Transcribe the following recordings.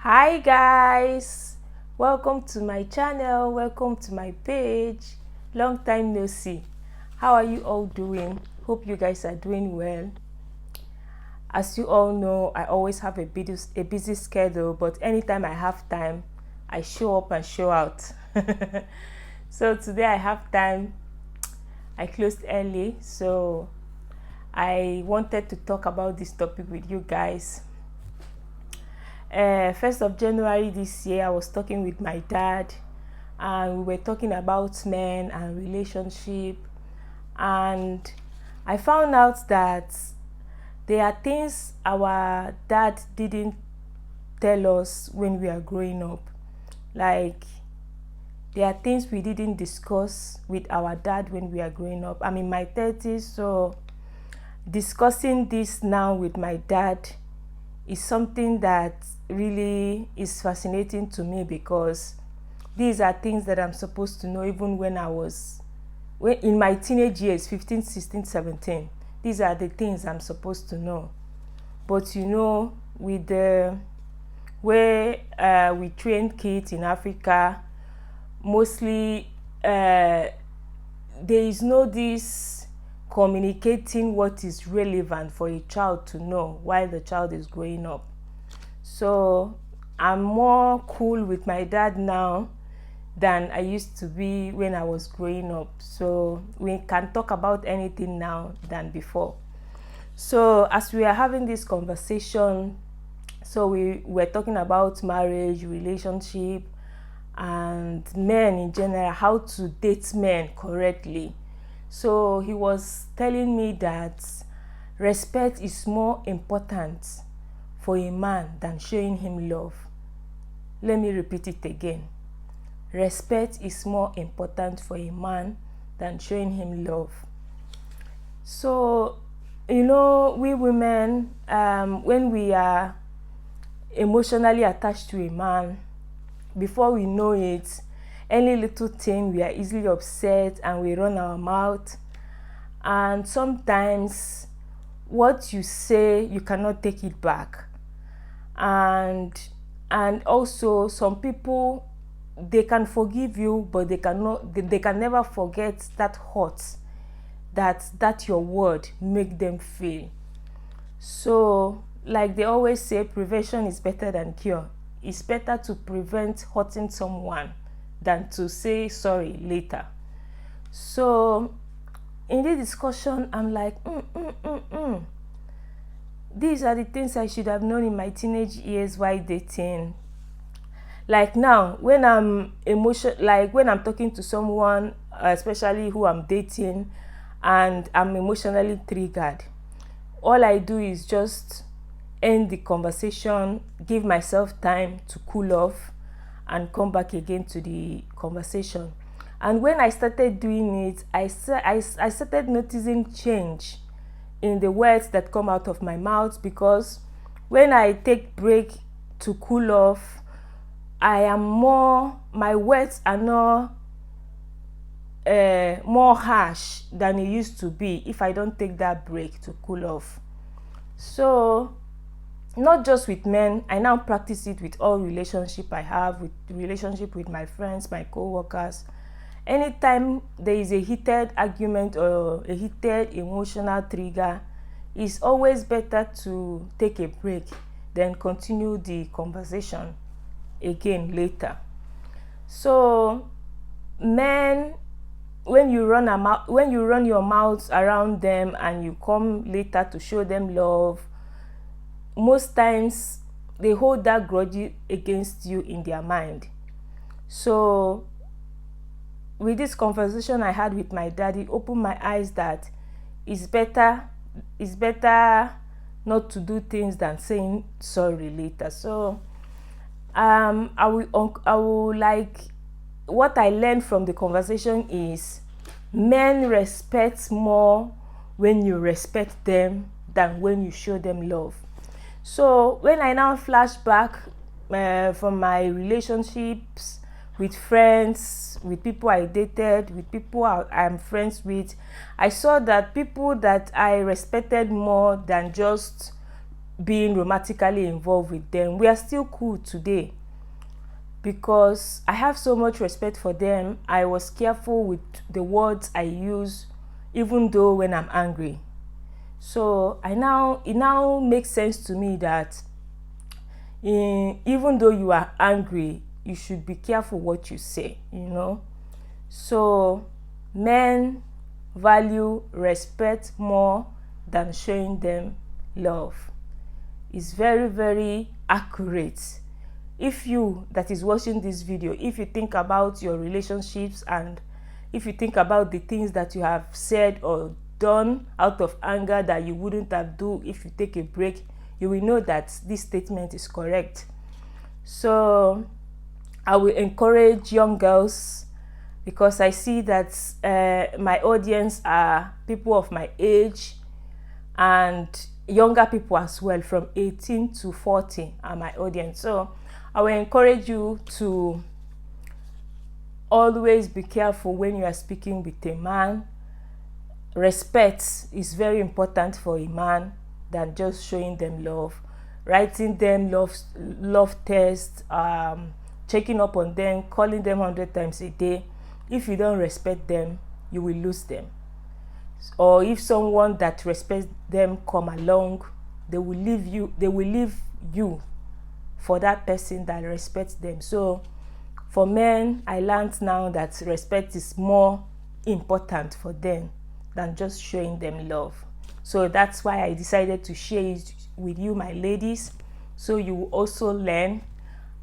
Hi guys, welcome to my channel, welcome to my page. Long time no see. How are you all doing? Hope you guys are doing well. As you all know, I always have a busy schedule, but anytime I have time, I show up and show out. So today I have time. I closed early, so I wanted to talk about this topic with you guys. 1st of January this year, I was talking with my dad, and we were talking about men and relationship, and I found out that there are things our dad didn't tell us when we are growing up. Like, there are things we didn't discuss with our dad when we are growing up. I'm in my 30s, so discussing this now with my dad is something that really is fascinating to me, because these are things that I'm supposed to know even when in my teenage years, 15, 16, 17. These are the things I'm supposed to know. But with the way we train kids in Africa, mostly there is no this communicating what is relevant for a child to know while the child is growing up. So I'm more cool with my dad now than I used to be when I was growing up. So we can talk about anything now than before. So as we are having this conversation, so we were talking about marriage, relationship, and men in general, how to date men correctly. So he was telling me that respect is more important for a man than showing him love. Let me repeat it again. Respect is more important for a man than showing him love. So, we women, when we are emotionally attached to a man, before we know it, any little thing, we are easily upset and we run our mouth. And sometimes what you say, you cannot take it back. And also some people, they can forgive you, but they can never forget that hurt that your word make them feel. So like they always say, prevention is better than cure. It's better to prevent hurting someone than to say sorry later. So in the discussion, I'm like, these are the things I should have known in my teenage years while dating. Like now, when I'm when I'm talking to someone, especially who I'm dating, and I'm emotionally triggered, all I do is just end the conversation, give myself time to cool off, and come back again to the conversation. And when I started doing it, I started noticing change in the words that come out of my mouth, because when I take break to cool off, my words are not more harsh than it used to be if I don't take that break to cool off. So not just with men, I now practice it with all relationship I have, with relationship with my friends, my co-workers. Anytime there is a heated argument or a heated emotional trigger, it's always better to take a break than continue the conversation again later. So men, when you run your mouth around them and you come later to show them love, most times they hold that grudge against you in their mind. So with this conversation I had with my dad, it opened my eyes that it's better not to do things than saying sorry later. So I will like, what I learned from the conversation is men respect more when you respect them than when you show them love. So when I now flash back from my relationships with friends, with people I dated, with people I'm friends with, I saw that people that I respected more than just being romantically involved with them, we are still cool today because I have so much respect for them. I was careful with the words I use, even though when I'm angry. So it now makes sense to me that even though you are angry, you should be careful what you say, So men value respect more than showing them love. It's very, very accurate. If you that is watching this video, if you think about your relationships and if you think about the things that you have said or done out of anger that you wouldn't have do if you take a break, you will know that this statement is correct. So I will encourage young girls, because I see that my audience are people of my age and younger people as well, from 18 to 40 are my audience. So I will encourage you to always be careful when you are speaking with a man. Respect is very important for a man than just showing them love, writing them love tests, checking up on them, calling them 100 times a day. If you don't respect them, you will lose them. Or if someone that respects them come along, they will leave you for that person that respects them. So for men, I learned now that respect is more important for them than just showing them love. So that's why I decided to share it with you, my ladies, so you will also learn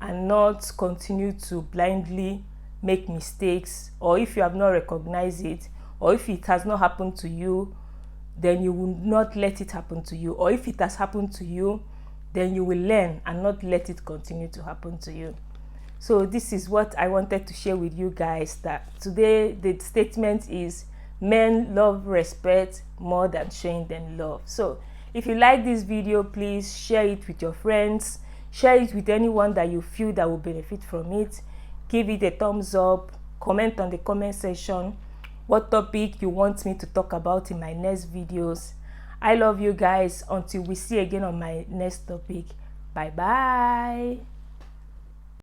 and not continue to blindly make mistakes. Or if you have not recognized it, or if it has not happened to you, then you will not let it happen to you. Or if it has happened to you, then you will learn and not let it continue to happen to you. So this is what I wanted to share with you guys, that today the statement is men love respect more than showing them love. So if you like this video, please share it with your friends, share it with anyone that you feel that will benefit from it. Give it a thumbs up, comment on the comment section what topic you want me to talk about in my next videos. I love you guys. Until we see again on my next topic. Bye bye.